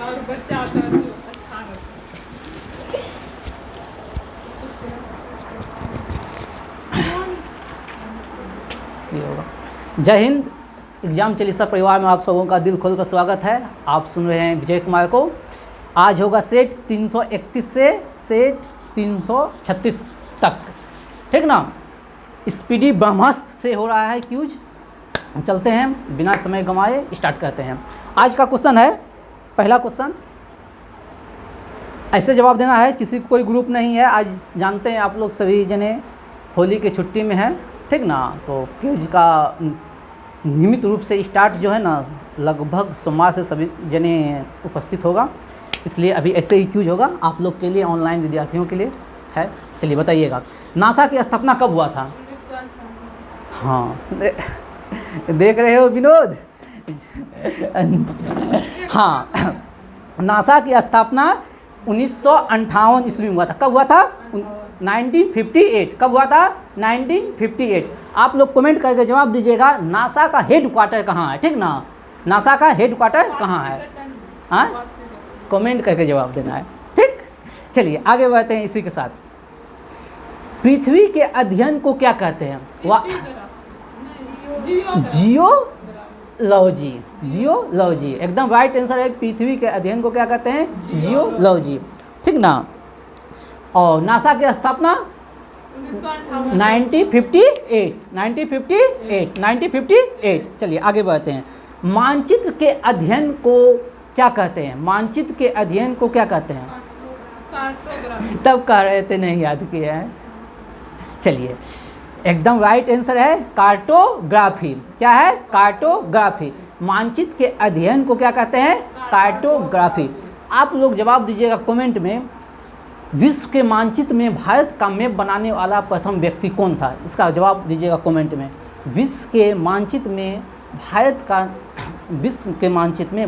और बच्चा आता है तो अच्छा होगा। जय हिंद। एग्जाम चालीसा परिवार में आप सबों का दिल खोल कर स्वागत है। आप सुन रहे हैं विजय कुमार को। आज होगा सेट 331 से सेट 336 तक, ठीक ना। स्पीडी ब्रह्मास्त्र से हो रहा है क्यूज। चलते हैं बिना समय गंवाए, स्टार्ट करते हैं। आज का क्वेश्चन है, पहला क्वेश्चन ऐसे जवाब देना है, किसी को कोई ग्रुप नहीं है। आज जानते हैं आप लोग सभी जने होली के छुट्टी में हैं, ठीक ना। तो क्यूज का नियमित रूप से स्टार्ट जो है ना, लगभग सोमवार से सभी जने उपस्थित होगा, इसलिए अभी ऐसे ही क्यूज होगा आप लोग के लिए, ऑनलाइन विद्यार्थियों के लिए है। चलिए बताइएगा, नासा की स्थापना कब हुआ था? हाँ, देख रहे हो विनोद? हाँ, नासा की स्थापना 1958 ईस्वी में हुआ था। कब हुआ था? 1958। कब हुआ था? 1958। आप लोग कमेंट करके जवाब दीजिएगा, नासा का हेड क्वार्टर कहाँ है, ठीक ना। नासा का हेड क्वार्टर कहाँ है? हाँ, कमेंट करके जवाब देना है, ठीक। चलिए आगे बढ़ते हैं इसी के साथ। पृथ्वी के अध्ययन को क्या कहते हैं? जियोलॉजी। जियोलॉजी एकदम राइट आंसर है। पृथ्वी के अध्ययन को क्या कहते हैं? जियोलॉजी, ठीक ना। और नासा की स्थापना 1958। चलिए आगे बढ़ते हैं। मानचित्र के अध्ययन को क्या कहते हैं? मानचित्र के अध्ययन को क्या कहते हैं? तब कह रहे थे, नहीं याद किए हैं। चलिए एकदम राइट आंसर है कार्टोग्राफी। क्या है? कार्टोग्राफी। मानचित्र के अध्ययन को क्या कहते हैं? कार्टोग्राफी। आप लोग जवाब दीजिएगा कमेंट में, विश्व के मानचित्र में भारत का मैप बनाने वाला प्रथम व्यक्ति कौन था? इसका जवाब दीजिएगा कमेंट में। विश्व के मानचित्र में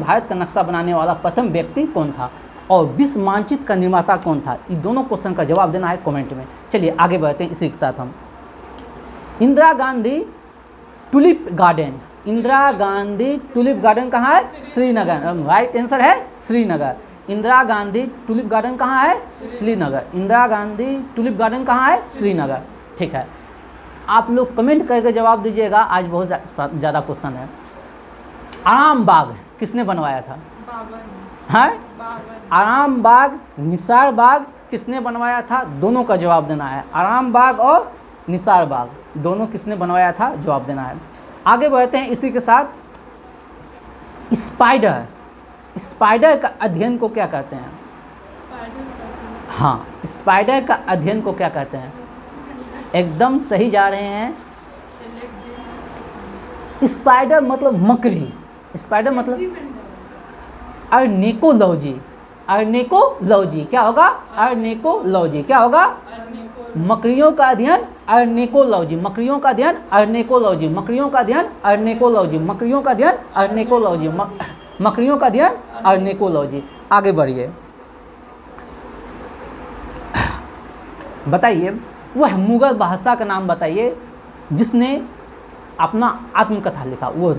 भारत का नक्शा बनाने वाला प्रथम व्यक्ति कौन था, और विश्व मानचित्र का निर्माता कौन था? ये दोनों क्वेश्चन का जवाब देना है कमेंट में। चलिए आगे बढ़ते हैं इसी के साथ हम। Indira Gandhi tulip garden. Indira Gandhi tulip garden कहाँ है? श्रीनगर। राइट आंसर है श्रीनगर। इंदिरा गांधी टुलिप गार्डन कहाँ है? श्रीनगर। इंदिरा गांधी टुलिप गार्डन कहाँ है? श्रीनगर, ठीक है। आप लोग कमेंट करके जवाब दीजिएगा। आज बहुत ज़्यादा क्वेश्चन है। आराम बाग किसने बनवाया था? है आराम बाग, निसार बाग किसने बनवाया था? दोनों का जवाब देना है। आराम बाग और निसार बाग दोनों किसने बनवाया था? जवाब देना है। आगे बढ़ते हैं इसी के साथ। स्पाइडर। स्पाइडर का अध्ययन को क्या कहते हैं? हाँ, स्पाइडर का अध्ययन को क्या कहते हैं? एकदम सही जा रहे हैं। स्पाइडर मतलब मकड़ी। स्पाइडर मतलब अर्निकोलॉजी। अर्निकोलॉजी क्या होगा? अर्निकोलॉजी क्या होगा? मकड़ियों का अध्ययन अर्निकोलॉजी। मकड़ियों का अध्ययन अर्निकोलॉजी। मकड़ियों का अध्ययन अर्निकोलॉजी। मकड़ियों का अध्ययन अर्निकोलॉजी। मकड़ियों का अध्ययन अर्निकोलॉजी। आगे बढ़िए, बताइए वह मुगल बादशाह का नाम बताइए जिसने अपना आत्मकथा लिखा। वो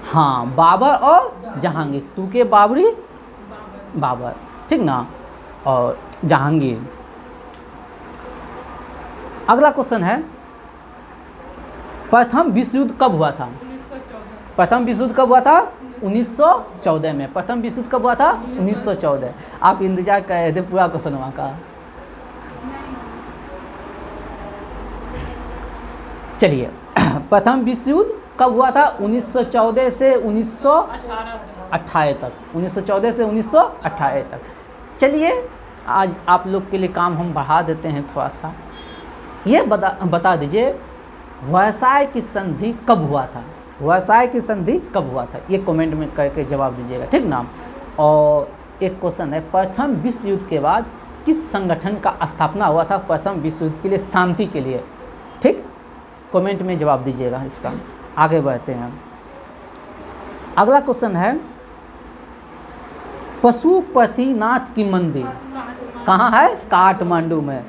हाँ, बाबर और जहांगीर। तुर्के बाबरी, बाबर, ठीक ना, और जहांगीर। अगला क्वेश्चन है, प्रथम विश्व युद्ध कब हुआ था? 1914। प्रथम विश्व युद्ध कब हुआ था? 1914 में। प्रथम विश्व युद्ध कब हुआ था? 1914। आप इंतजार कर रहे थे पूरा क्वेश्चन वहाँ का। चलिए, प्रथम विश्व युद्ध कब हुआ था? 1914 से 1918 तक। 1914 से 1918 तक। चलिए आज आप लोग के लिए काम हम बढ़ा देते हैं थोड़ा सा। ये बता दीजिए वर्साय की संधि कब हुआ था? वर्साय की संधि कब हुआ था? ये कमेंट में करके जवाब दीजिएगा, ठीक ना। और एक क्वेश्चन है, प्रथम विश्व युद्ध के बाद किस संगठन का स्थापना हुआ था? प्रथम विश्व युद्ध के लिए, शांति के लिए, ठीक। कमेंट में जवाब दीजिएगा इसका। आगे बढ़ते हैं। अगला क्वेश्चन है, पशुपतिनाथ की मंदिर कहाँ है? काठमांडू में।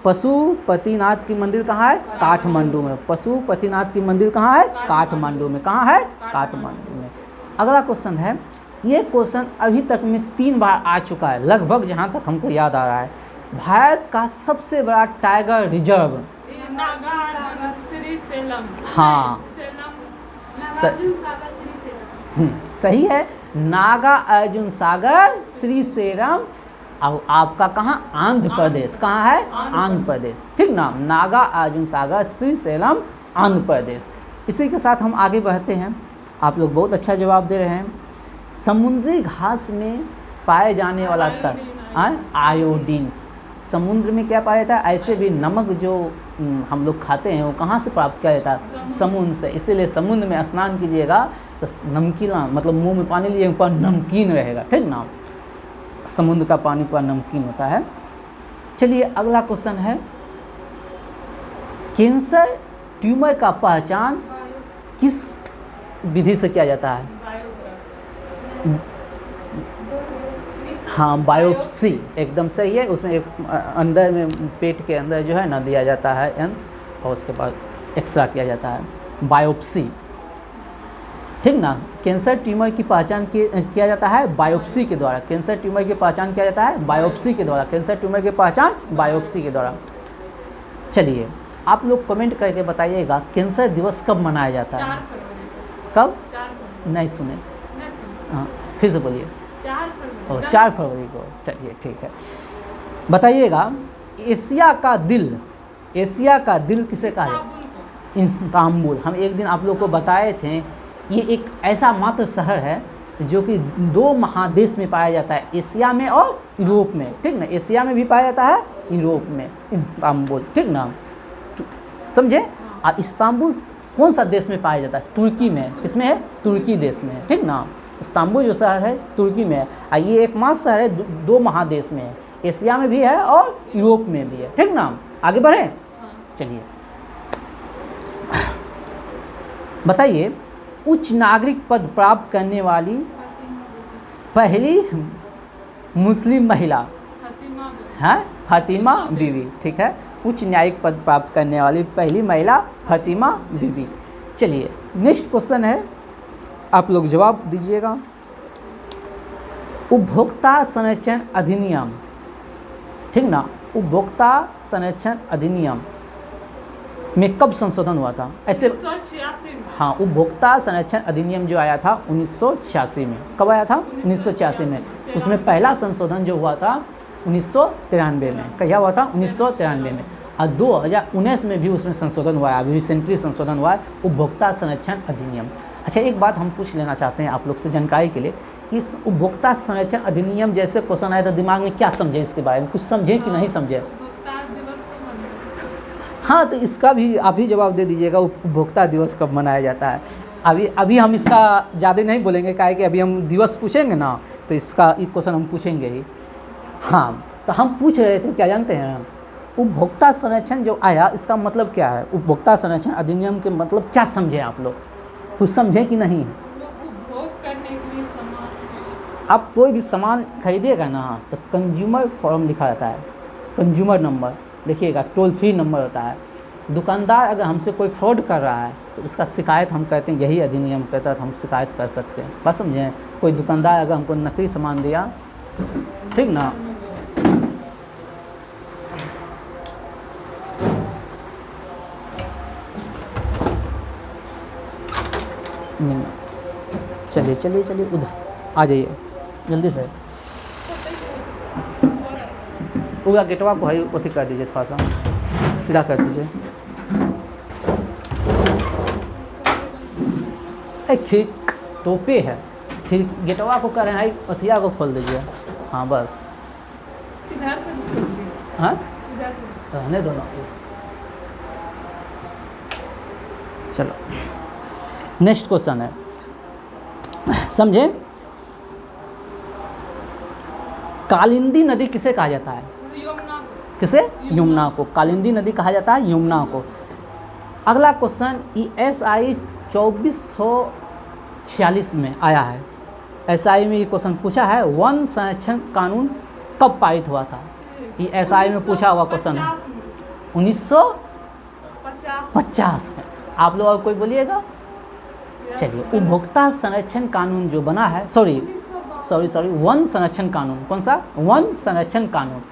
पशुपतिनाथ की मंदिर कहाँ है? काठमांडू में। पशुपतिनाथ की मंदिर कहाँ है? काठमांडू में। कहाँ है? काठमांडू में। अगला क्वेश्चन है, ये क्वेश्चन अभी तक में 3 बार आ चुका है लगभग, जहाँ तक हमको याद आ रहा है। भारत का सबसे बड़ा टाइगर रिजर्व। नागार्जुन श्रीशैलम। हाँ। नागार्जुन सागर श्रीशैलम। सही है, नागा अर्जुन सागर श्रीशैलम। अब आपका कहाँ? आंध्र प्रदेश। कहाँ है? आंध्र प्रदेश। ठीक ना, नागा अर्जुन सागर श्रीशैलम, आंध्र प्रदेश। इसी के साथ हम आगे बढ़ते हैं। आप लोग बहुत अच्छा जवाब दे रहे हैं। समुद्री घास में पाए जाने वाला तत्व आयोडीन। समुद्र में क्या पाया जाता है? ऐसे भी नमक जो हम लोग खाते हैं वो कहाँ से प्राप्त किया जाता है? समुद्र से। इसीलिए समुद्र में स्नान कीजिएगा तो नमकीना, मतलब मुंह में पानी लिए ऊपर नमकीन रहेगा। ठीक ना, समुद्र का पानी पूरा नमकीन होता है। चलिए अगला क्वेश्चन है, कैंसर ट्यूमर का पहचान किस विधि से किया जाता है? हाँ, बायोप्सी एकदम सही है। उसमें एक अंदर में पेट के अंदर जो है ना दिया जाता है और उसके बाद एक्सरा किया जाता है, बायोप्सी। ठीक ना, कैंसर ट्यूमर की पहचान किया जाता है बायोप्सी के द्वारा। कैंसर ट्यूमर की पहचान किया जाता है बायोप्सी के द्वारा। कैंसर ट्यूमर की पहचान बायोप्सी के द्वारा। चलिए आप लोग कमेंट करके बताइएगा कैंसर दिवस कब मनाया जाता है? 4 फरवरी को। कब? 4 फरवरी। नहीं सुने। नहीं सुना। हाँ, फिर से बोलिए। 4 फरवरी। 4 फरवरी को। चलिए ठीक है, बताइएगा एशिया का दिल, एशिया का दिल किसे कहा जाता है? इस्तांबुल को। इस्तांबुल। हम एक दिन आप लोग को बताए थे, ये एक ऐसा मात्र शहर है जो कि 2 महादेश में पाया जाता है, एशिया में और यूरोप में। ठीक ना, एशिया में भी पाया जाता है, यूरोप में, इस्तांबुल। ठीक ना, समझे? और इस्तांबुल कौन सा देश में पाया जाता है? तुर्की में। किसमें है? तुर्की देश में है। ठीक ना, इस्तांबुल जो शहर है तुर्की में है। और ये एकमात्र शहर है 2 महादेश में है, एशिया में भी है और यूरोप में भी है। ठीक ना, आगे बढ़े। चलिए बताइए, उच्च नागरिक पद प्राप्त करने वाली पहली मुस्लिम महिला फातिमा बीबी। है फातिमा बीवी। ठीक है, उच्च न्यायिक पद प्राप्त करने वाली पहली महिला फातिमा बीवी। चलिए नेक्स्ट क्वेश्चन है, आप लोग जवाब दीजिएगा। उपभोक्ता संरक्षण अधिनियम। ठीक ना, उपभोक्ता संरक्षण अधिनियम में कब संशोधन हुआ था? ऐसे 1986 में। हाँ, उपभोक्ता संरक्षण अधिनियम जो आया था 1986 में। कब आया था? 1986 में। उसमें पहला संशोधन जो हुआ था 1993 में। क्या हुआ था? 1993 में। और 2019 में भी उसमें संशोधन हुआ है, अभी रिसेंटली संशोधन हुआ है, उपभोक्ता संरक्षण अधिनियम। अच्छा, एक बात हम पूछ लेना चाहते हैं आप लोग से जानकारी के लिए, इस उपभोक्ता संरक्षण अधिनियम जैसे क्वेश्चन आया तो दिमाग में क्या समझे इसके बारे में? कुछ समझे कि नहीं समझे? उपभोक्ता दिवस कब मनाया? हाँ, तो इसका भी आप ही जवाब दे दीजिएगा, उपभोक्ता दिवस कब मनाया जाता है। अभी हम इसका ज़्यादा नहीं बोलेंगे, काहे कि अभी हम दिवस पूछेंगे ना तो इसका एक क्वेश्चन हम पूछेंगे ही। हाँ, तो हम पूछ रहे थे, क्या जानते हैं, उपभोक्ता संरक्षण जो आया इसका मतलब क्या है? उपभोक्ता संरक्षण अधिनियम के मतलब क्या समझे आप लोग? कुछ समझे कि नहीं? लोग उपभोग करने के लिए सामान। आप कोई भी सामान खरीदिएगा ना तो कंज्यूमर फॉर्म लिखा रहता है, कंज्यूमर नंबर देखिएगा, टोल फ्री नंबर होता है। दुकानदार अगर हमसे कोई फ्रॉड कर रहा है तो उसका शिकायत हम कहते हैं, यही अधिनियम के तहत हम शिकायत कर सकते हैं। बस समझें, कोई दुकानदार अगर हमको नकली सामान दिया, ठीक ना, चलिए चलिए चलिए उधर आ जाइए जल्दी से। पूरा गेटवा को है अथी कर दीजिए, थोड़ा सा सीधा कर दीजिए। खिड़ टोपे है, खिड़ गेटवा को कर रहे हैं, अथिया को खोल दीजिए। हाँ बस, इधर से खोल दीजिए। हाँ इधर से। रहने दो ना। चलो नेक्स्ट क्वेश्चन है, समझे? कालिंदी नदी किसे कहा जाता है? यमुना को। किसे? यमुना को। कालिंदी नदी कहा जाता है यमुना को। अगला क्वेश्चन ESI 2446 में आया है। SI में ये क्वेश्चन पूछा है, वन संरक्षण कानून कब पारित हुआ था? ESI में पूछा हुआ क्वेश्चन है। 1950 में। आप लोग और कोई बोलिएगा। चलिए, उपभोक्ता संरक्षण कानून जो बना है, सॉरी वन संरक्षण कानून, कौन सा? वन संरक्षण कानून,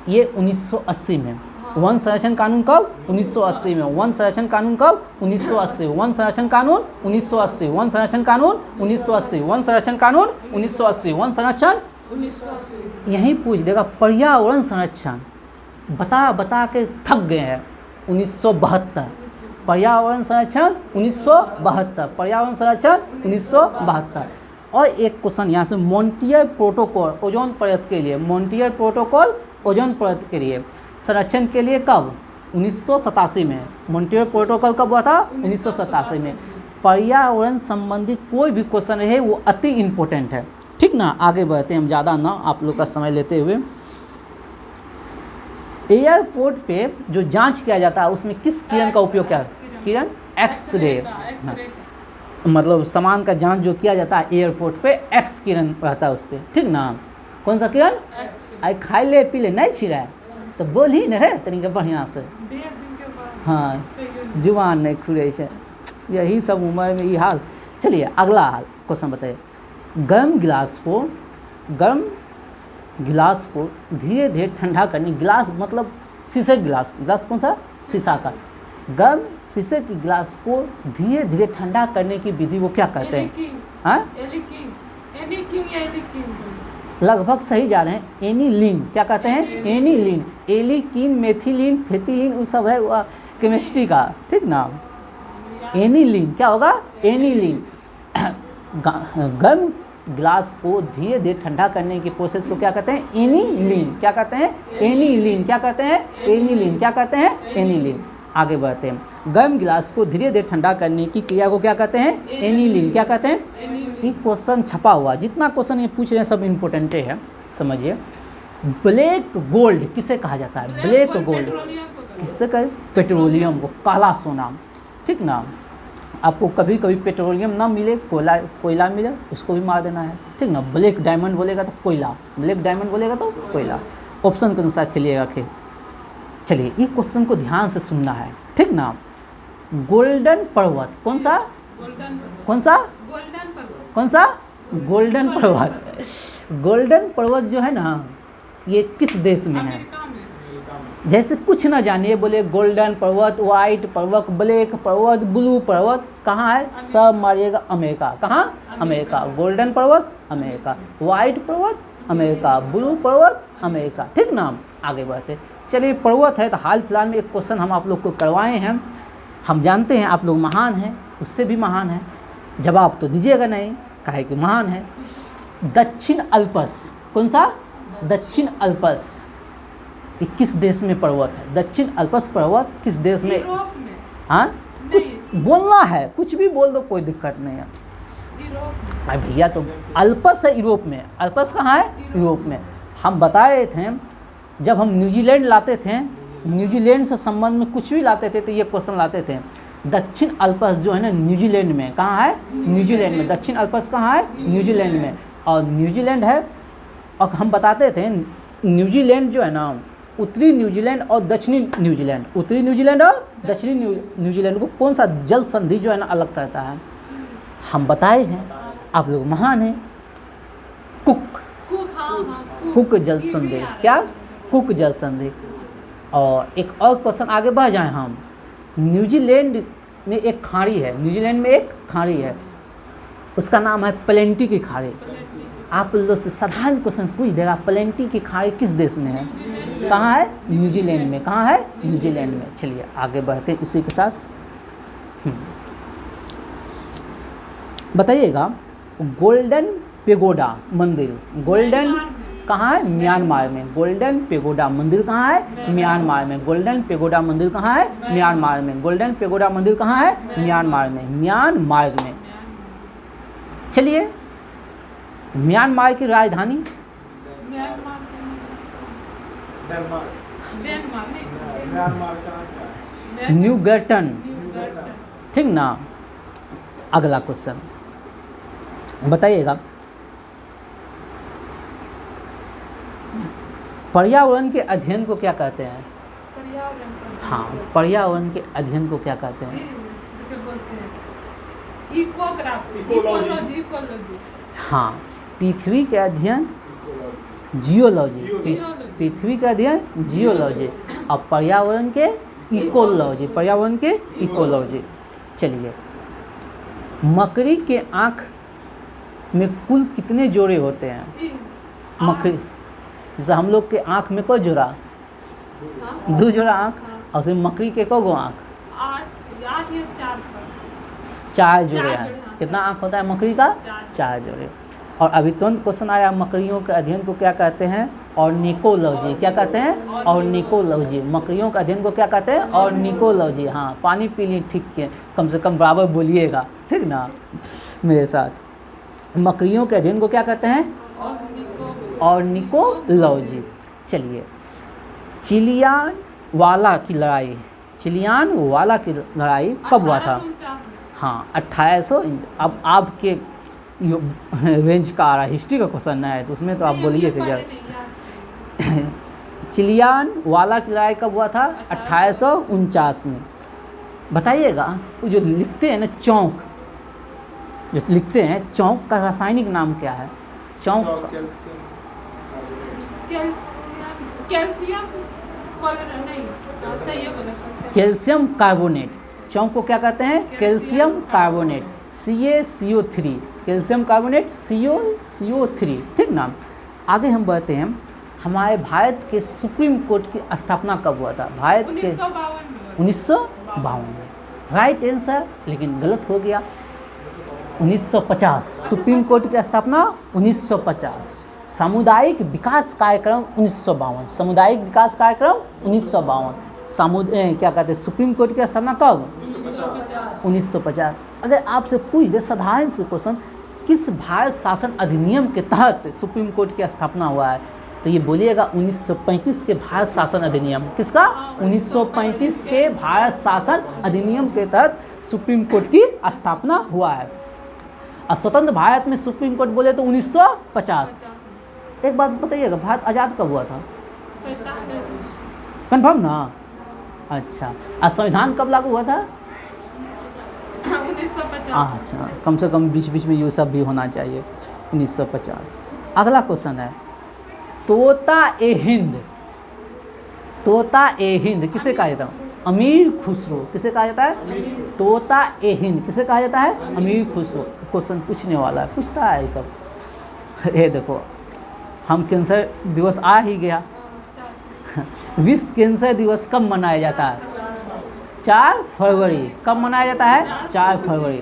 ये 1980 में। वन संरक्षण कानून कब? 1980 में। वन संरक्षण कानून कब? 1980। वन संरक्षण कानून 1980। वन संरक्षण कानून 1980। वन संरक्षण कानून 1980। वन संरक्षण 1980। यहीं पूछ देगा। पर्यावरण संरक्षण बता बता के थक गए हैं। 1972 पर्यावरण संरक्षण 1972। पर्यावरण संरक्षण 1972। और एक क्वेश्चन यहाँ से, मॉन्ट्रियल प्रोटोकॉल ओजोन परत के लिए, मॉन्ट्रियल प्रोटोकॉल ओजोन परत के लिए संरक्षण के लिए कब? 1987 में। मॉन्ट्रियल प्रोटोकॉल कब हुआ था? 1987 में। पर्यावरण संबंधी कोई भी क्वेश्चन है वो अति इम्पोर्टेंट है, ठीक ना। आगे बढ़ते हैं हम, ज़्यादा ना आप लोग का समय लेते हुए। एयरपोर्ट पे जो जांच किया जाता है उसमें किस किरण का उपयोग किया? किरण एक्सरे। मतलब सामान का जांच जो किया जाता है एयरपोर्ट पे, एक्स किरण रहता है उस पर, ठीक ना। कौन सा किरण? आई खाई ले पी ले नहीं छिड़ा है तो बोल ही न रहे तरीके बढ़िया से। हाँ, जुबान नहीं खुले छे, यही सब उम्र में ये हाल। चलिए अगला हाल क्वेश्चन बताइए। गर्म गिलास को धीरे धीरे ठंडा करने, गिलास मतलब शीशे गिलास, गिलास कौन सा? शीशा का। गर्म शीशे के गिलास को धीरे धीरे ठंडा करने की विधि को क्या कहते हैं? हाँ, लगभग सही जा रहे हैं। एनिलीन, क्या कहते हैं? एनिलीन। एलिकीन, मेथिलीन, फेथिलीन वो सब है केमिस्ट्री का, ठीक ना। एनिलीन क्या होगा? एनिलीन। गर्म गिलास को धीरे धीरे ठंडा करने की प्रोसेस को क्या कहते हैं? एनिलीन। क्या कहते हैं? एनिलीन। क्या कहते हैं? एनिलीन। क्या कहते हैं? एनिलीन। आगे बढ़ते हैं। गर्म गिलास को धीरे धीरे ठंडा करने की क्रिया को क्या कहते हैं? एनिलीन। क्या कहते हैं? ये क्वेश्चन छपा हुआ, जितना क्वेश्चन ये पूछ रहे हैं सब इम्पोर्टेंट है, समझिए। ब्लैक गोल्ड किसे कहा जाता है? ब्लैक गोल्ड किसे कहे? पेट्रोलियम को, काला सोना, ठीक ना। आपको कभी कभी पेट्रोलियम ना मिले, कोयला मिले, उसको भी मार देना है, ठीक ना। ब्लैक डायमंड बोलेगा तो कोयला, ब्लैक डायमंड बोलेगा तो कोयला। ऑप्शन के अनुसार खेलिएगा खेल। चलिए, ये क्वेश्चन को ध्यान से सुनना है, ठीक ना। गोल्डन पर्वत कौन सा? कौन सा? कौन सा? गोल्डन पर्वत। गोल्डन पर्वत जो है ना, ये किस देश में है? जैसे कुछ ना जानिए, बोले गोल्डन पर्वत, वाइट पर्वत, ब्लैक पर्वत, ब्लू पर्वत, कहाँ है? सब मारिएगा अमेरिका। कहाँ? अमेरिका। गोल्डन पर्वत अमेरिका, वाइट पर्वत अमेरिका, ब्लू पर्वत अमेरिका, ठीक ना। आगे बढ़ते। चलिए, पर्वत है तो हाल फिलहाल में एक क्वेश्चन हम आप लोग को करवाए हैं। हम जानते हैं आप लोग महान हैं, उससे भी महान है, जवाब तो दीजिएगा नहीं, काहे कि महान है। दक्षिण अल्प्स कौन सा? दक्षिण अल्प्स ये किस देश में पर्वत है? दक्षिण अल्प्स पर्वत किस देश में? हाँ, कुछ बोलना है, कुछ भी बोल दो, कोई दिक्कत नहीं है। अरे भैया, तो अल्प्स है यूरोप में। अल्प्स कहाँ है? यूरोप में। हम बता रहे थे जब हम न्यूजीलैंड लाते थे, न्यूजीलैंड से संबंध में कुछ भी लाते थे तो ये क्वेश्चन लाते थे। दक्षिण अल्प्स जो है ना न्यूजीलैंड में, कहाँ है? न्यूजीलैंड में। दक्षिण अल्प्स कहाँ है? न्यूजीलैंड में। और न्यूजीलैंड है, और हम बताते थे न्यूजीलैंड जो है ना, उत्तरी न्यूजीलैंड और दक्षिणी न्यूजीलैंड, उत्तरी न्यूजीलैंड और दक्षिणी न्यूजीलैंड को कौन सा जल संधि जो है ना अलग करता है? हम बताए हैं, आप लोग महान हैं। कुक जल संधि। क्या? कुक जल संधि। और एक और क्वेश्चन आगे बढ़ जाएं हम। न्यूजीलैंड में एक खाड़ी है, न्यूजीलैंड में एक खाड़ी है, उसका नाम है प्लेंटी की खाड़ी। आप लोग से साधारण क्वेश्चन पूछ देगा, प्लेंटी की खाड़ी किस देश में है? कहाँ है? न्यूजीलैंड में। कहाँ है? न्यूजीलैंड में। चलिए आगे बढ़ते हैं इसी के साथ। बताइएगा, गोल्डन पेगोडा मंदिर, गोल्डन कहाँ है? म्यांमार में। गोल्डन पेगोडा मंदिर कहाँ है? म्यांमार में। गोल्डन पेगोडा मंदिर कहाँ है? म्यांमार में। गोल्डन पेगोडा मंदिर कहाँ है? म्यांमार में। म्यांमार में। चलिए, म्यांमार की राजधानी? न्यूगेटन, ठीक ना। अगला क्वेश्चन बताइएगा, पर्यावरण के अध्ययन को क्या कहते हैं? पर्यावरण का हाँ, पर्यावरण के अध्ययन को क्या कहते हैं? क्या बोलते हैं? Echography, ecology. इकोलॉजी। हाँ, पृथ्वी के अध्ययन जियोलॉजी, जियोलॉजी। पृथ्वी का अध्ययन जियोलॉजी और पर्यावरण के इकोलॉजी, पर्यावरण के इकोलॉजी। चलिए, मकड़ी के आँख में कुल कितने जोड़े होते हैं? मकड़ी, जैसे हम लोग के आँख में को जोड़ा? 2 जोड़ा आँख, और उसमें मकड़ी के को आँख? 8 या 4 का 4 जोड़े चार हैं। जोड़े, हाँ, कितना आँख होता है मकड़ी का? 4 जोड़े। और अभी तुरंत क्वेश्चन आया, मकड़ियों के अध्ययन को क्या कहते हैं? ऑर्निकोलॉजी। क्या कहते हैं? ऑर्निकोलॉजी। मकड़ियों के अध्ययन को क्या कहते हैं? ऑर्निकोलॉजी। हाँ, पानी पी लिए, ठीक है, कम से कम बराबर बोलिएगा, ठीक ना मेरे साथ। मकड़ियों के अध्ययन को क्या कहते हैं? ऑर्निकोलॉजी। चलिए, चिलियान वाला की लड़ाई, चिलियान वाला की लड़ाई कब हुआ था? 1849 में। हाँ, 1800। अब आपके रेंज का आ रहा है, हिस्ट्री का क्वेश्चन है तो उसमें तो आप नहीं, बोलिए ये कि पढ़े यार नहीं, याद चिलियान वाला की लड़ाई कब हुआ था? 1849 में। बताइएगा, वो जो लिखते हैं ना चौक, जो लिखते हैं चौक का रासायनिक नाम क्या है? चौक कैल्शियम नहीं, सही है बोला, कैल्शियम। Calcium carbonate. चौक को क्या कहते हैं? Calcium carbonate, CaCO3, calcium carbonate CO3, ठीक ना। आगे हम बढ़ते हैं, हमारे भारत के सुप्रीम कोर्ट की स्थापना कब हुआ था? भारत के 1952 में। 1952 में। राइट आंसर, लेकिन गलत हो गया। 1950 सुप्रीम कोर्ट की स्थापना 1950। सामुदायिक विकास कार्यक्रम 1952, सामुदायिक विकास कार्यक्रम 1952। क्या कहते हैं, सुप्रीम कोर्ट की स्थापना कब? 1950। अगर आपसे पूछ दे साधारण से क्वेश्चन, किस भारत शासन अधिनियम के तहत सुप्रीम कोर्ट की स्थापना हुआ है, तो ये बोलिएगा 1935 के भारत शासन अधिनियम। किसका? 1935 के भारत शासन अधिनियम के तहत सुप्रीम कोर्ट की स्थापना हुआ है। और स्वतंत्र भारत में सुप्रीम कोर्ट बोले तो 1950। एक बात बताइएगा, भारत आज़ाद कब हुआ था? 47। कन्फर्म ना? अच्छा, और संविधान कब लागू हुआ था? 1950। अच्छा, कम से कम बीच बीच में ये सब भी होना चाहिए। 1950। अगला क्वेश्चन है, तोता ए हिंद, तोता ए हिंद किसे कहा जाता है? अमीर खुसरो। किसे कहा जाता है? तोता ए हिंद किसे कहा जाता है? अमीर खुसरो। क्वेश्चन पूछने वाला है, पूछता है ये सब। ये देखो, हम कैंसर दिवस आ ही गया। विश्व कैंसर दिवस कब मनाया जाता है? 4 फरवरी। कब मनाया जाता है? 4 फरवरी।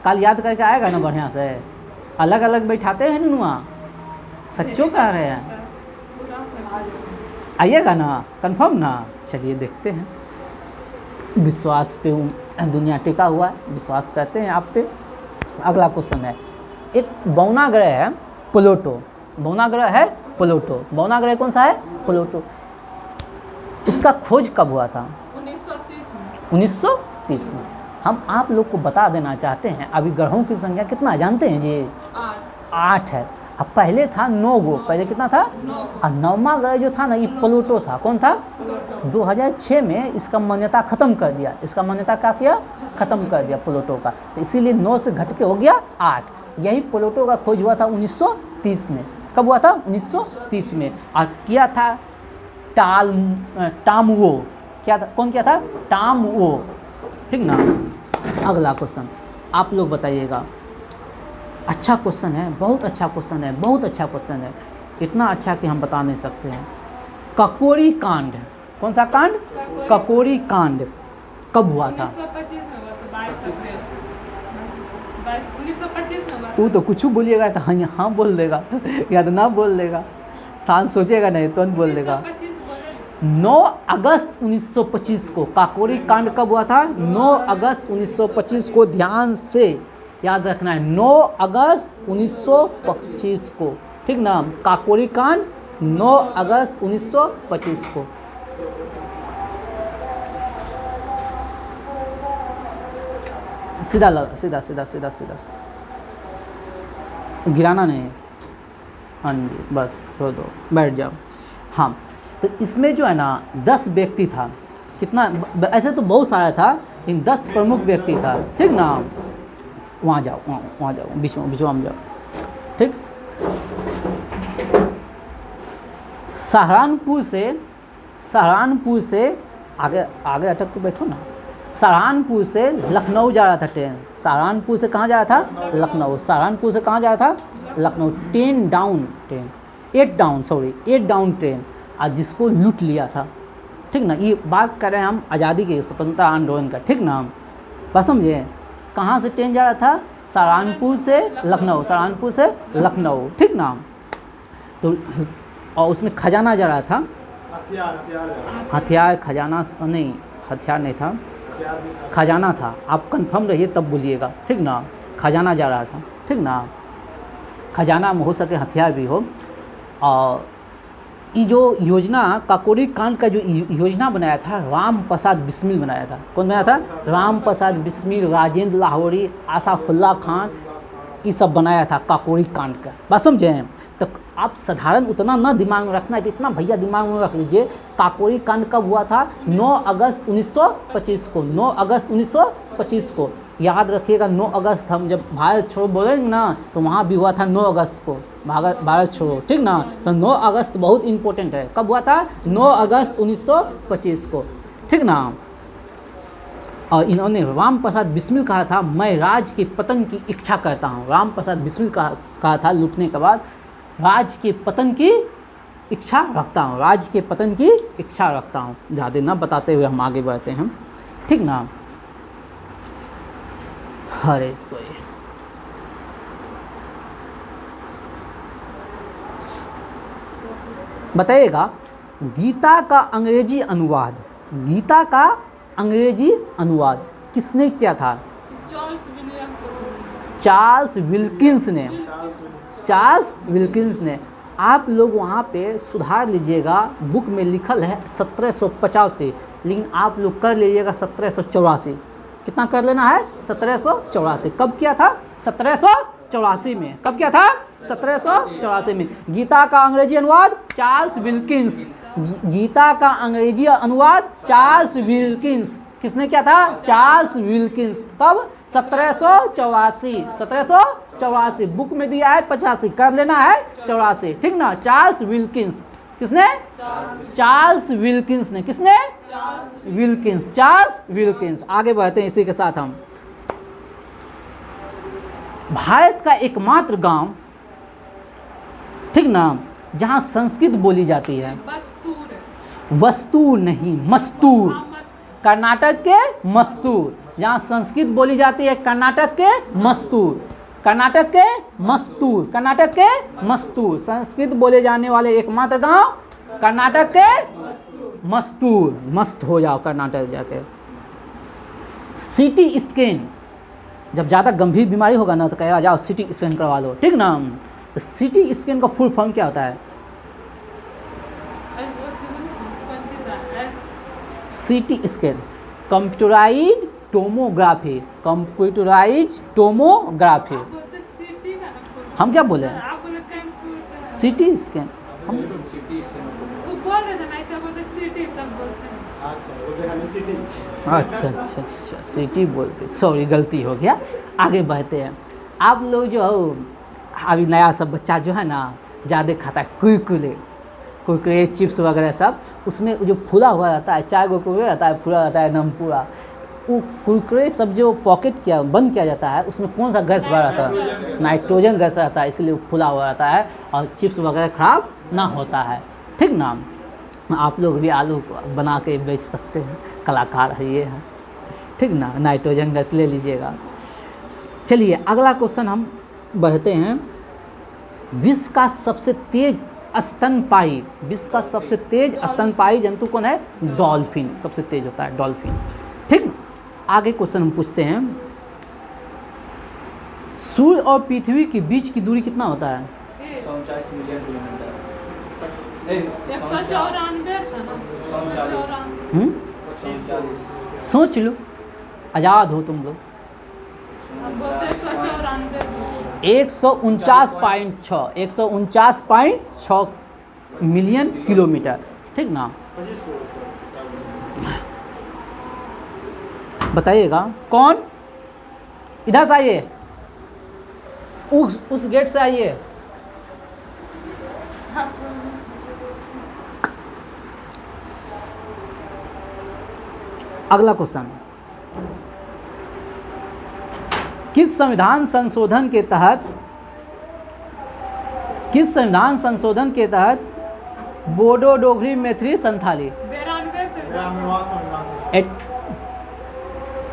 कल याद करके आएगा ना बढ़िया से? अलग अलग बैठाते हैं नुआ, सच्चों कह रहे हैं, आइएगा ना, कंफर्म ना? चलिए देखते हैं। विश्वास पे दुनिया टिका हुआ है, विश्वास करते हैं आप पे। अगला क्वेश्चन है, एक बौना ग्रह है प्लूटो, बौना ग्रह है प्लूटो। बौना ग्रह कौन सा है? प्लूटो। इसका खोज कब हुआ था? 1930 में। 1930 में। हम आप लोग को बता देना चाहते हैं, अभी ग्रहों की संख्या कितना जानते हैं जी? 8 है। अब पहले था 9 गो, पहले कितना था? 9। और 9वां ग्रह जो था ना, ये प्लूटो था। कौन था? 2006 में इसका मान्यता खत्म कर दिया। इसका मान्यता क्या किया? खत्म कर दिया प्लूटो का। तो इसीलिए 9 से घट के हो गया 8। यही प्लूटो का खोज हुआ था 1930 में। कब हुआ था? 1930 में। और किया था टामवो। क्या था? कौन किया था? टामवो, ठीक ना। अगला क्वेश्चन आप लोग बताइएगा। अच्छा क्वेश्चन है, बहुत अच्छा क्वेश्चन है, बहुत अच्छा क्वेश्चन है। इतना अच्छा कि हम बता नहीं सकते हैं। ककोरी कांड, कौन सा कांड? ककोरी कांड कब हुआ था? 1925 में हुआ था, 22 अप्रैल 1925 में हुआ था। वो तो कुछ बोलिएगा तो हाँ हाँ बोल देगा या तो ना बोल देगा, शांत सोचेगा नहीं तुरंत बोल देगा। 1925 बोले। 9 अगस्त 1925 को काकोरी कांड कब हुआ था? 9 अगस्त 1925 को, ध्यान से याद रखना है, 9 अगस्त 1925 को, ठीक ना। काकोरी कांड 9 अगस्त 1925 को। सीधा लगा, सीधा सीधा सीधा सीधा, गिराना नहीं। हाँ जी, बस छोड़ दो, बैठ जाओ। हाँ, तो इसमें जो है ना 10 व्यक्ति था। कितना, ऐसे तो बहुत सारा था लेकिन 10 प्रमुख व्यक्ति था, ठीक ना। वहाँ जाओ, वहाँ जाओ, बीच में जाओ, ठीक। सहारनपुर से आगे अटक के बैठो ना। सहारनपुर से लखनऊ जा रहा था ट्रेन। सहारनपुर से कहाँ जा रहा था? लखनऊ। सहारनपुर से कहाँ जा रहा था? लखनऊ। 8 डाउन ट्रेन, आज जिसको लूट लिया था, ठीक ना। ये बात कर रहे हैं हम आज़ादी के, स्वतंत्रता आंदोलन का, ठीक ना। बस समझे, कहाँ से ट्रेन जा रहा था? सहारनपुर से लखनऊ, सहारनपुर से लखनऊ, ठीक ना। तो और उसमें खजाना जा रहा था, हथियार, खजाना नहीं, हथियार नहीं था, खजाना था। आप कंफर्म रहिए तब बोलिएगा, ठीक ना। खजाना जा रहा था, ठीक ना। खजाना में हो सके हथियार भी हो। और ये जो योजना, काकोरी कांड का जो योजना बनाया था, राम प्रसाद बिस्मिल बनाया था। कौन बनाया था? राम प्रसाद बिस्मिल, राजेंद्र लाहौरी, आसाफुल्ला खान, ये सब बनाया था काकोरी कांड का। बात समझे? तो आप साधारण उतना ना दिमाग में रखना है कि इतना भैया दिमाग में रख लीजिए। काकोरी कांड कब हुआ था? 9 अगस्त 1925 को। 9 अगस्त 1925 को याद रखिएगा। 9 अगस्त, हम जब भारत छोड़ो बोलेंगे ना तो वहाँ भी हुआ था 9 अगस्त को, भारत छोड़ो, ठीक ना। तो 9 अगस्त बहुत इंपॉर्टेंट है। कब हुआ था? 9 अगस्त 1925 को, ठीक ना। और इन्होंने राम प्रसाद बिस्मिल कहा था, मैं राज के पतन की इच्छा करता हूँ। राम प्रसाद बिस्मिल कहा था लूटने के बाद, राज के पतन की इच्छा रखता हूँ, राज के पतन की इच्छा रखता हूँ। ज़्यादा ना बताते हुए हम आगे बढ़ते हैं, ठीक ना। अरे तो ये बताइएगा, गीता का अंग्रेजी अनुवाद, गीता का अंग्रेजी अनुवाद किसने किया था? चार्ल्स विल्किंस ने। आप लोग वहाँ पे सुधार लीजिएगा, बुक में लिखल है 1785, लेकिन आप लोग कर लीजिएगा 1784। कितना कर लेना है? 1784। कब किया था? 1784 में। कब किया था? 1784 में। गीता का अंग्रेजी अनुवाद चार्ल्स विल्किंस। गीता का अंग्रेजी अनुवाद चार्ल्स विल्किंस। किसने किया था? Charles Wilkins. कब? 1784। 1784। बुक में दिया है 85, कर लेना है 84, ठीक ना। Charles Wilkins. किसने? चार्ल्स विल्किंस ने। किसने? Wilkins, Charles Wilkins. आगे बढ़ते हैं इसी के साथ हम। भारत का एकमात्र गांव, ठीक ना, जहां संस्कृत बोली जाती है। वस्तूर नहीं, मस्तूर। कर्नाटक के मस्तूर। जहां संस्कृत बोली जाती है कर्नाटक के मस्तूर। कर्नाटक के मस्तूर। कर्नाटक के मस्तूर। संस्कृत बोले जाने वाले एकमात्र गांव कर्नाटक के मस्तूर। मस्त हो जाओ कर्नाटक जाके। सीटी स्कैन, जब ज़्यादा गंभीर बीमारी होगा ना तो कहेगा जाओ सीटी स्कैन करवा लो, ठीक ना। तो सीटी स्कैन का फुल फॉर्म क्या होता है? CT scan computerised tomography. Computerised tomography. हम क्या बोले? CT scan. हम अच्छा सिटी बोलते, सॉरी गलती हो गया। आगे बढ़ते हैं। आप लोग जो हो, अभी नया सब बच्चा जो है ना ज़्यादा खाता है कुरकुरे चिप्स वगैरह सब, उसमें जो फूला हुआ रहता है, 4 गो कुरकुरे रहता है, फूला रहता है एकदम पूरा। वो कुरकुरे सब जो पॉकेट बंद किया जाता है, उसमें कौन सा गैस भरा रहता है? नाइट्रोजन गैस रहता है, इसलिए फूला हुआ रहता है और चिप्स वगैरह खराब ना होता है, ठीक ना। आप लोग भी आलू बना के बेच सकते हैं, कलाकार है ये है, ठीक ना। नाइट्रोजन गैस ले लीजिएगा। चलिए अगला क्वेश्चन हम बढ़ते हैं। विश्व का सबसे तेज स्तनपायी, विश्व का सबसे तेज स्तनपायी जंतु कौन है? डॉल्फिन। सबसे तेज होता है डॉल्फिन, ठीक। आगे क्वेश्चन हम पूछते हैं। सूर्य और पृथ्वी के बीच की दूरी कितना होता है? 139 मिलियन किलोमीटर। 194। सोच लो, आज़ाद हो तुम लोग। 149.6 मिलियन किलोमीटर, ठीक ना। बताइएगा कौन, इधर से आइए, उस गेट से आइए। अगला क्वेश्चन, किस संविधान संशोधन के तहत बोडो डोगरी मैथिली संथाली 92 से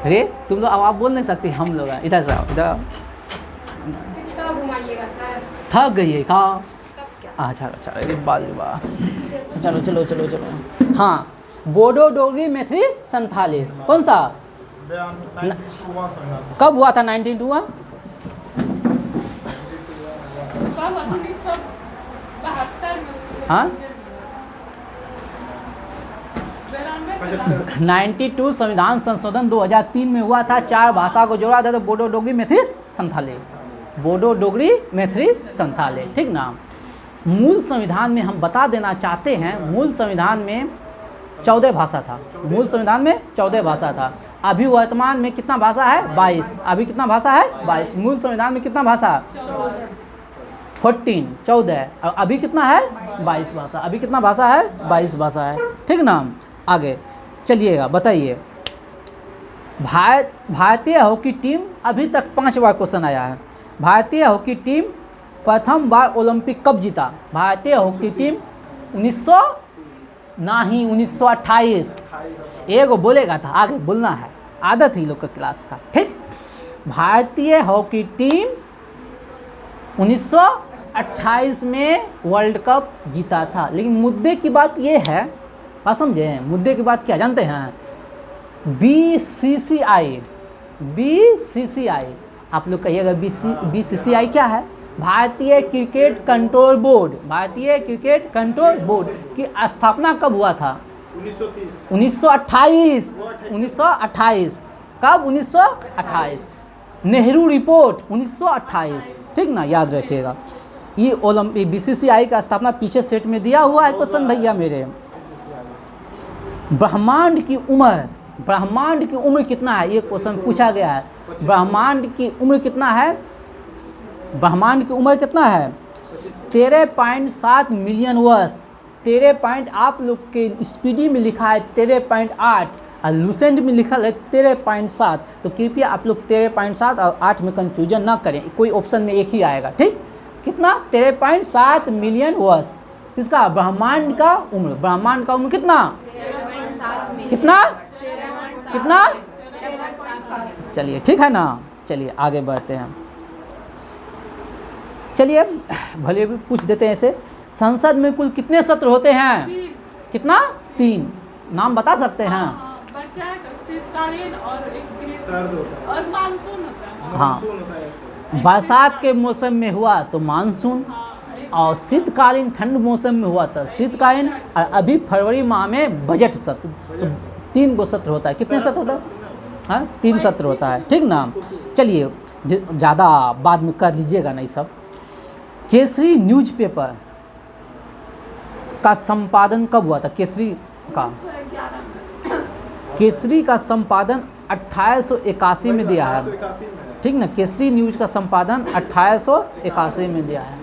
रे तुम लोग अब आप बोल नहीं सकते, हम लोग हैं। इधर से आओ, इधर आओ। किसका घुमाइएगा सर? थक गई है का? तब क्या? अच्छा अच्छा, अरे वाह, चलो चलो चलो चलो। हाँ, बोडो डोगरी मैथिली संथाली कौन सा, कब हुआ था? 1902 हुआ। कब 1972 में? हाँ 92 92 संविधान संशोधन 2003 में हुआ था। 4 भाषा को जोड़ा था, तो बोडो डोगरी मैथिली संथाली, बोडो डोगरी मैथिली संथाली, ठीक ना। मूल संविधान में हम बता देना चाहते हैं, मूल संविधान में 14 भाषा था, मूल संविधान में 14 भाषा था। अभी वर्तमान में कितना भाषा है? 22। अभी कितना भाषा है? 22। मूल संविधान में कितना भाषा? 14 और अभी कितना है? 22 भाषा। अभी कितना भाषा है? 22 भाषा है, ठीक ना। आगे चलिएगा, बताइए भारतीय हॉकी टीम, अभी तक 5 बार क्वेश्चन आया है। भारतीय हॉकी टीम प्रथम बार ओलंपिक कब जीता? भारतीय हॉकी टीम 1928। एगो बोलेगा था, आगे बोलना है, आदत ही लोग का क्लास का, ठीक। भारतीय हॉकी टीम 1928 में वर्ल्ड कप जीता था। लेकिन मुद्दे की बात ये है, बात समझे, मुद्दे की बात क्या जानते हैं? बीसीसीआई, आप लोग कहिएगा बीसीसीआई क्या है? भारतीय क्रिकेट कंट्रोल बोर्ड, भारतीय क्रिकेट कंट्रोल बोर्ड की स्थापना कब हुआ था? 1928। 1928 कब? 1928। नेहरू रिपोर्ट 1928, ठीक ना, याद रखिएगा। ये ओलंपिक बीसीसीआई का स्थापना पीछे सेट में दिया हुआ है क्वेश्चन भैया मेरे। ब्रह्मांड की उम्र कितना है? ये क्वेश्चन पूछा गया है। ब्रह्मांड की उम्र कितना है? ब्रह्मांड की उम्र कितना है? 13.7 मिलियन वर्ष। 13 आप लोग के स्पीडी में लिखा है 13.8 और लूसेंट में लिखा है 13.7। तो कृपया आप लोग 13.7 और 8 में कंफ्यूजन ना करें, कोई ऑप्शन में एक ही आएगा, ठीक। कितना? 13.7 मिलियन वर्ष। इसका ब्रह्मांड का उम्र, ब्रह्मांड का उम्र कितना? कितना? चलिए, ठीक है ना। चलिए आगे बढ़ते हैं। चलिए भले भी पूछ देते हैं ऐसे, संसद में कुल कितने सत्र होते हैं? कितना? 3। नाम बता सकते हैं? बजट, शीतकालीन और एक और मानसून होता है। हाँ, बरसात के मौसम में हुआ तो मानसून, और शीतकालीन ठंड मौसम में हुआ था शीतकालीन, और अभी फरवरी माह में बजट सत्र। तो 3 गो सत्र होता है। कितने सत्र होता है? हाँ, 3 सत्र होता है, ठीक ना। चलिए ज़्यादा बाद में कर लीजिएगा नहीं सब। केसरी न्यूज़पेपर का संपादन कब हुआ था? केसरी का संपादन 1881 में दिया है, ठीक ना। केसरी न्यूज़ का संपादन 1881 में दिया है।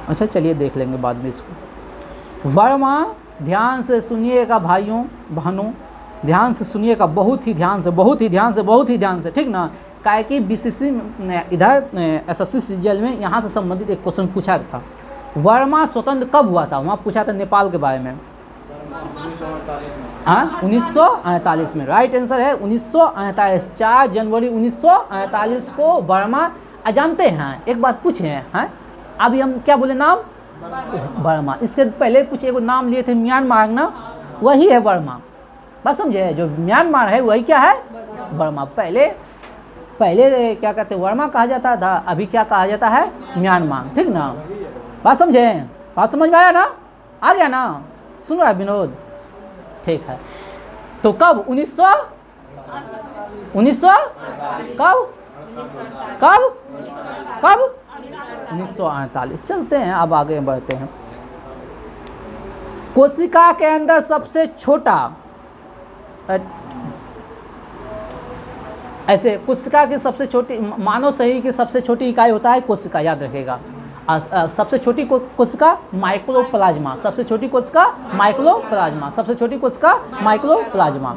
अच्छा चलिए देख लेंगे बाद में इसको। वर्मा, ध्यान से सुनिएगा भाइयों बहनों, ध्यान से सुनिएगा, बहुत ही ध्यान से, ठीक ना। काहे कि बीसीसी इधर एसएससी सीजीएल में यहाँ से संबंधित एक क्वेश्चन पूछा था। वर्मा स्वतंत्र कब हुआ था? वहाँ पूछा था नेपाल के बारे में। 1948 में, राइट आंसर है 1948। 4 जनवरी 1948 को वर्मा। जानते हैं, एक बात पूछे हैं, अभी हम क्या बोले नाम? वर्मा। इसके पहले कुछ एक नाम लिए थे म्यांमार ना, वही है वर्मा। बस समझे, जो म्यांमार है वही क्या है? वर्मा। पहले क्या कहते हैं? वर्मा कहा जाता था, अभी क्या कहा जाता है? म्यांमार, ठीक ना। बात समझे? बात समझ में आया ना? आ गया ना? सुन रहा है विनोद? ठीक है। तो कब? 1900 कब? 1948। चलते हैं, अब आगे बढ़ते हैं। कोशिका के अंदर सबसे छोटा, ऐसे कोशिका की सबसे छोटी, मानव शरीर की सबसे छोटी इकाई होता है कोशिका, याद रखिएगा। सबसे छोटी कोशिका माइक्रोप्लाज्मा, सबसे छोटी कोशिका माइक्रोप्लाज्मा, सबसे छोटी कोशिका माइक्रोप्लाज्मा।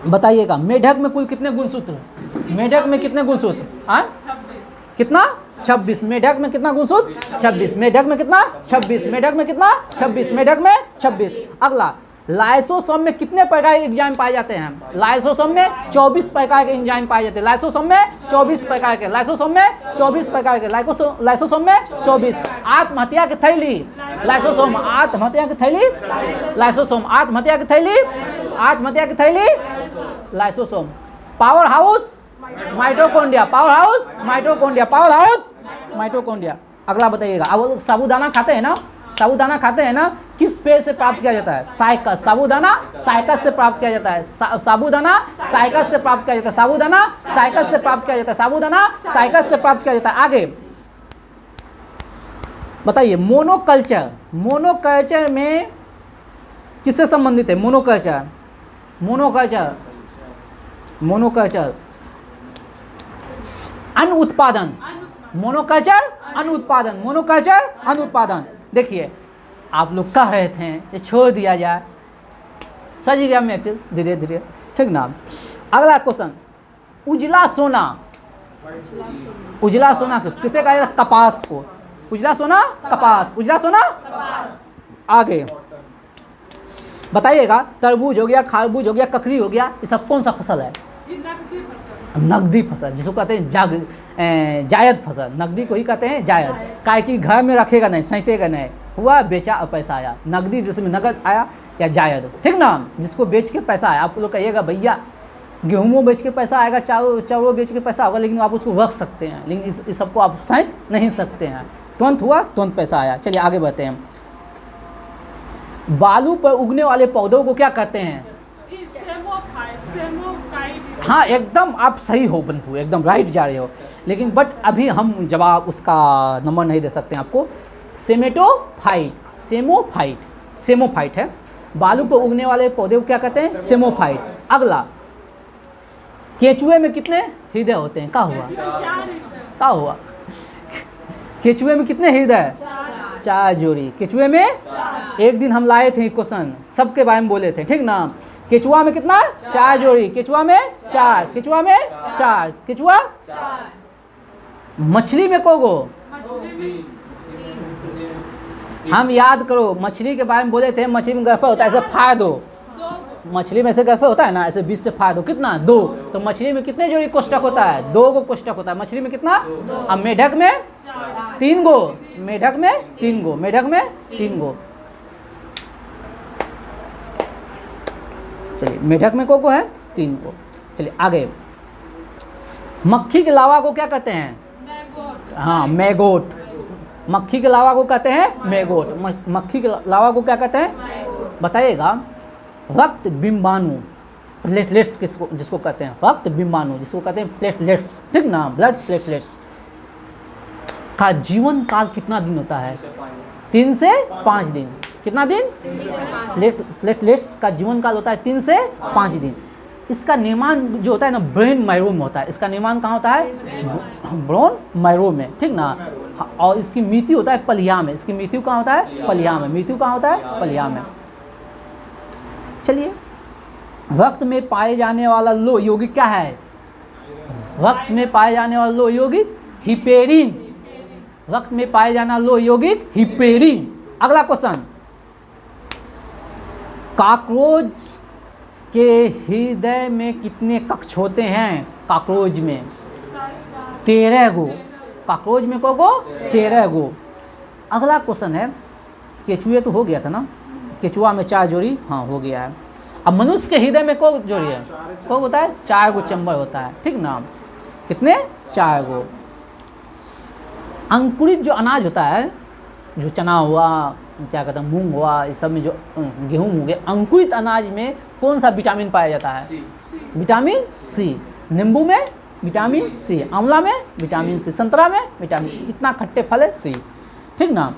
बताइएगा मेढक में कुल कितने गुणसूत्र? मेढक में कितने गुणसूत्र? कितना? 26। मेढक में कितना गुणसूत्र? 26। मेढक में कितना? 26। मेढक में कितना? 26। मेढक में 26। अगला, लाइसोसोम में कितने प्रकार के एंजाइम पाए जाते हैं? लाइसोसोम में 24 प्रकार के एंजाइम पाए जाते हैं। लाइसोसोम में 24 प्रकार के, लाइसोसोम में 24 प्रकार के, लाइसोसोम में 24। आत्महत्या की थैली, लाइसोसोम, आत्महत्या की थैली, लाइसोसोम, आत्महत्या की थैली, आत्महत्या की थैली, lysosome. Power house mitochondria, power house mitochondria, power house mitochondria. अगला बताइएगा, अब साबूदाना खाते हैं ना, साबूदाना खाते हैं ना, किस पेड़ से प्राप्त किया जाता है? साइकस। साबूदाना साइकस से प्राप्त किया जाता है। साबूदाना साइकस से प्राप्त किया जाता है। साबूदाना साइकस से प्राप्त किया जाता है। साबूदाना साइकस से प्राप्त किया जाता है। आगे बताइए, मोनोकल्चर, मोनोकल्चर में किससे संबंधित है? मोनोकल्चर, मोनोकल्चर, मोनोकल्चर अन्न उत्पादन, मोनोकल्चर अन्न उत्पादन, मोनोकल्चर अन्न उत्पादन। देखिए आप लोग कह रहे थे ये छोड़ दिया जाए, सज गया मैं फिर धीरे धीरे, ठीक ना। अगला क्वेश्चन, उजला सोना, उजला सोना किसे कहा जाता है? कपास को। उजला सोना कपास, उजला सोना। आगे बताइएगा, तरबूज हो गया, खरबूज हो गया, ककड़ी हो गया, ये सब कौन सा फसल है? नकदी फसल, जिसको कहते हैं जायद फसल। नकदी को ही कहते हैं जायद, काहे कि घर में रखेगा नहीं, सैंतेगा नहीं, हुआ बेचा और पैसा आया। नकदी जिसमें नगद आया या जायद, ठीक ना, जिसको बेच के पैसा आया। आप लोग कहिएगा भैया गेहूँ बेच के पैसा आएगा, चावल बेच के पैसा होगा, लेकिन आप उसको रख सकते हैं, लेकिन इस सबको आप सैंत नहीं सकते हैं। तुरंत हुआ तुरंत पैसा आया। चलिए आगे बढ़ते हैं। बालू पर उगने वाले पौधों को क्या कहते हैं? हाँ एकदम आप सही हो बंधु, एकदम राइट जा रहे हो, लेकिन बट अभी हम जवाब उसका नंबर नहीं दे सकते हैं आपको। सेमेटोफाइट, सेमोफाइट, सेमोफाइट है। बालू पर उगने वाले पौधे को क्या कहते हैं? सेमोफाइट। अगला, केचुए में कितने हृदय होते हैं? क्या हुआ? क्या हुआ? केचुए में कितने हृदय? 4 जोड़ी। केचुए में एक दिन हम लाए थे क्वेश्चन, सबके बारे में बोले थे, ठीक ना। केचुआ में कितना? 4 जोड़ी। केचुआ में 4, केचुआ में 4, केचुआ। मछली में कोगो? हम याद करो, मछली के बारे में बोले थे, मछली में गर्भ होता है, ऐसे फाड़ दो, मछली में से गर्भ होता है ना, ऐसे 20 से फाड़ दो, कितना? 2। तो मछली में कितने जोड़ी कोष्ठक होता है? 2 गो कोष्ठक होता है मछली में। कितना? अब मेढक में 3 गो, मेढक में 3 गो, मेढक में 3 गो। चलिए मेढक में को है? 3 गो। चलिए आगे, मक्खी के लावा को क्या कहते हैं? हाँ मैगोट। मक्खी के लावा को कहते हैं मैगोट। मक्खी के लावा को क्या कहते हैं? बताइएगा। रक्त बिंबाणु, प्लेटलेट्स जिसको कहते हैं, रक्त बिंबाणु जिसको कहते हैं प्लेटलेट्स, ठीक ना, ब्लड प्लेटलेट्स का जीवन काल कितना दिन होता है? 3 से 5 दिन। कितना दिन? प्लेटलेट्स का जीवन काल होता है 3 से 5 दिन। इसका निर्माण जो होता है ना, ब्रेन मैरो में होता है। इसका निर्माण कहाँ होता है? ब्रेन मैरो में, ठीक ना। और इसकी मृत्यु होता है पलिया में। इसकी मृत्यु कहाँ होता है? पलिया में। मृत्यु कहाँ होता है? पलिया में। चलिए, रक्त में पाए जाने वाला लोह यौगिक क्या है? रक्त में पाए जाने वाला लोह यौगिक हिपेरिन। रक्त में पाए जाना लोह यौगिक हिपेरिन। अगला क्वेश्चन, कॉकरोच के हृदय में कितने कक्ष होते हैं? कॉकरोच में 13 गो। कॉकरोच में को 13 गो। अगला क्वेश्चन है, केचुए तो हो गया था ना, केचुआ में 4 जोड़ी, हाँ हो गया है। अब मनुष्य के हृदय में को जोड़ी है? को होता है? 4 गो चैम्बर होता है, ठीक ना। कितने? 4 गो। अंकुरित जो अनाज होता है, जो चना हुआ, क्या कहते हैं, मूंग हुआ, इस सब में जो गेहूँ हो गए, अंकुरित अनाज में कौन सा विटामिन पाया जाता है? Vitamin C. नींबू में विटामिन सी, आंवला में विटामिन सी, संतरा में विटामिन, जितना खट्टे फल है सी, ठीक ना।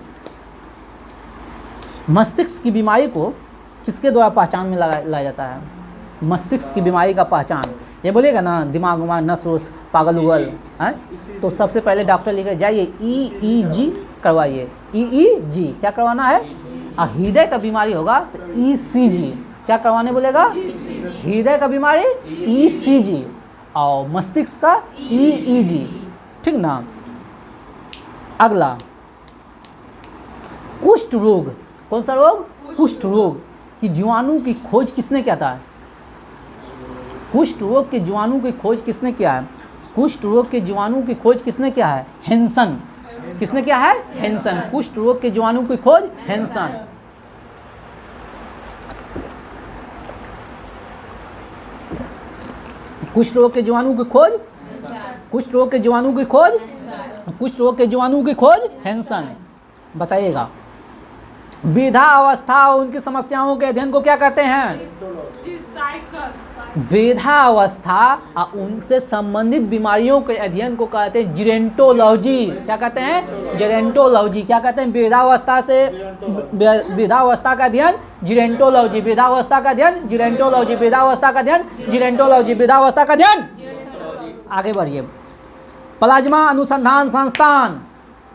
मस्तिष्क की बीमारी को किसके द्वारा पहचान में लाया जाता है? मस्तिष्क की बीमारी का पहचान, ये बोलेगा ना दिमाग उमाग नस वस पागल उगल है, तो सबसे पहले डॉक्टर लेकर जाइए EEG करवाइए। EEG क्या करवाना है? हृदय का बीमारी होगा तो ECG क्या करवाने बोलेगा? हृदय का बीमारी ECG और मस्तिष्क का EEG, ठीक ना। अगला कुष्ठ रोग, कौन सा रोग? कुष्ठ रोग की जीवाणु की खोज किसने किया था? कुष्ठ रोग के जीवाणु की खोज किसने किया है? कुष्ठ रोग के जीवाणु की खोज किसने किया है? हेंसन। किसने किया है? हेंसन। कुष्ठ रोग के जीवाणु की खोज हेंसन। कुष्ठ रोग के जीवाणु की खोज, कुष्ठ रोग के जीवाणु की खोज, कुष्ठ रोग के जीवाणु की खोज हेंसन। बताइएगा वृद्धा अवस्था और उनकी समस्याओं के अध्ययन को क्या कहते हैं? वृद्धा अवस्था और उनसे संबंधित बीमारियों के अध्ययन को कहते हैं जीरेंटोलॉजी। क्या कहते हैं? जीरेंटोलॉजी। क्या कहते हैं? वृद्धावस्था से वृद्धावस्था का अध्ययन जीरेंटोलॉजी, वृद्धावस्था का अध्ययन जीरेंटोलॉजी, वृद्धावस्था का अध्ययन जीरेंटोलॉजी, वृद्धावस्था का अध्ययन। आगे बढ़िए। प्लाज्मा अनुसंधान संस्थान,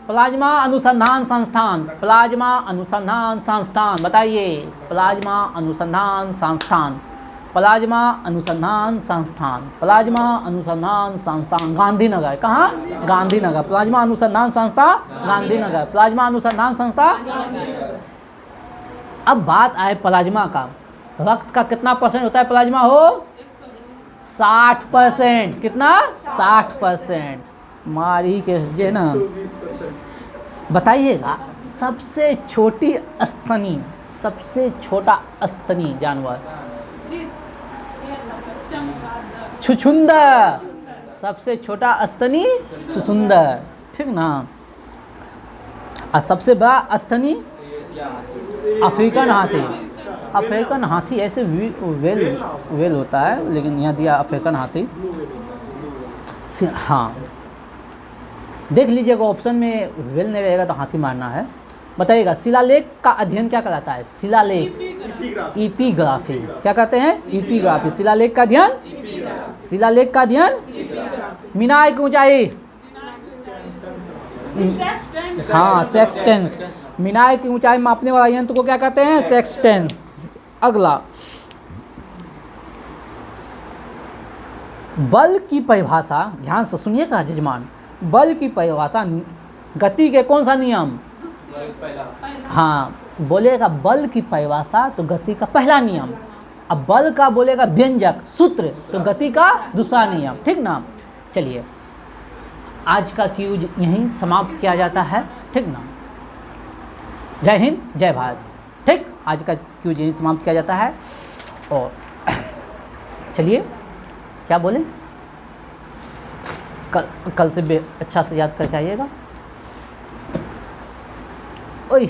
प्लाज्मा अनुसंधान संस्थान, प्लाज्मा अनुसंधान संस्थान, बताइए प्लाज्मा अनुसंधान संस्थान, प्लाज्मा अनुसंधान संस्थान, प्लाज्मा अनुसंधान संस्थान गांधीनगर। कहाँ? गांधीनगर। प्लाज्मा अनुसंधान संस्था गांधीनगर, प्लाज्मा अनुसंधान संस्था। अब बात आए प्लाज्मा का, रक्त का कितना परसेंट होता है प्लाज्मा हो? 60%। कितना? 60%। मारी के जे ना। बताइएगा सबसे छोटी स्तनी, सबसे छोटा स्तनी जानवर छुछुंदर। सबसे छोटा स्तनी छुछुंदर, ठीक ना। और सबसे बड़ा स्तनी अफ्रीकन हाथी। अफ्रीकन हाथी ऐसे वेल होता है, लेकिन यहाँ दिया अफ्रीकन हाथी। हाँ देख लीजिएगा, ऑप्शन में वेल नहीं रहेगा तो हाथी मारना है। बताइएगा शिलालेख का अध्ययन क्या कहलाता है? शिलालेख इपिग्राफी। क्या कहते हैं? इपिग्राफी। शिलालेख का अध्ययन, शिलालेख का अध्ययन। मीनार की ऊंचाई, हाँ सेक्सटेंस। मीनार की ऊंचाई मापने वाला यंत्र को क्या कहते हैं? सेक्सटेंस। अगला बल की परिभाषा, ध्यान से सुनिएगा जजमान। बल की परिभाषा गति के कौन सा नियम? हाँ बोलेगा बल की परिभाषा तो गति का पहला नियम। अब बल का बोलेगा व्यंजक सूत्र तो गति का दूसरा नियम, ठीक ना। चलिए आज का क्यूज यहीं समाप्त किया जाता है, ठीक ना। जय हिंद जय भारत, ठीक। आज का क्यूज यहीं समाप्त किया जाता है। और चलिए क्या बोले, कल से अच्छा से याद करके आइएगा। ओए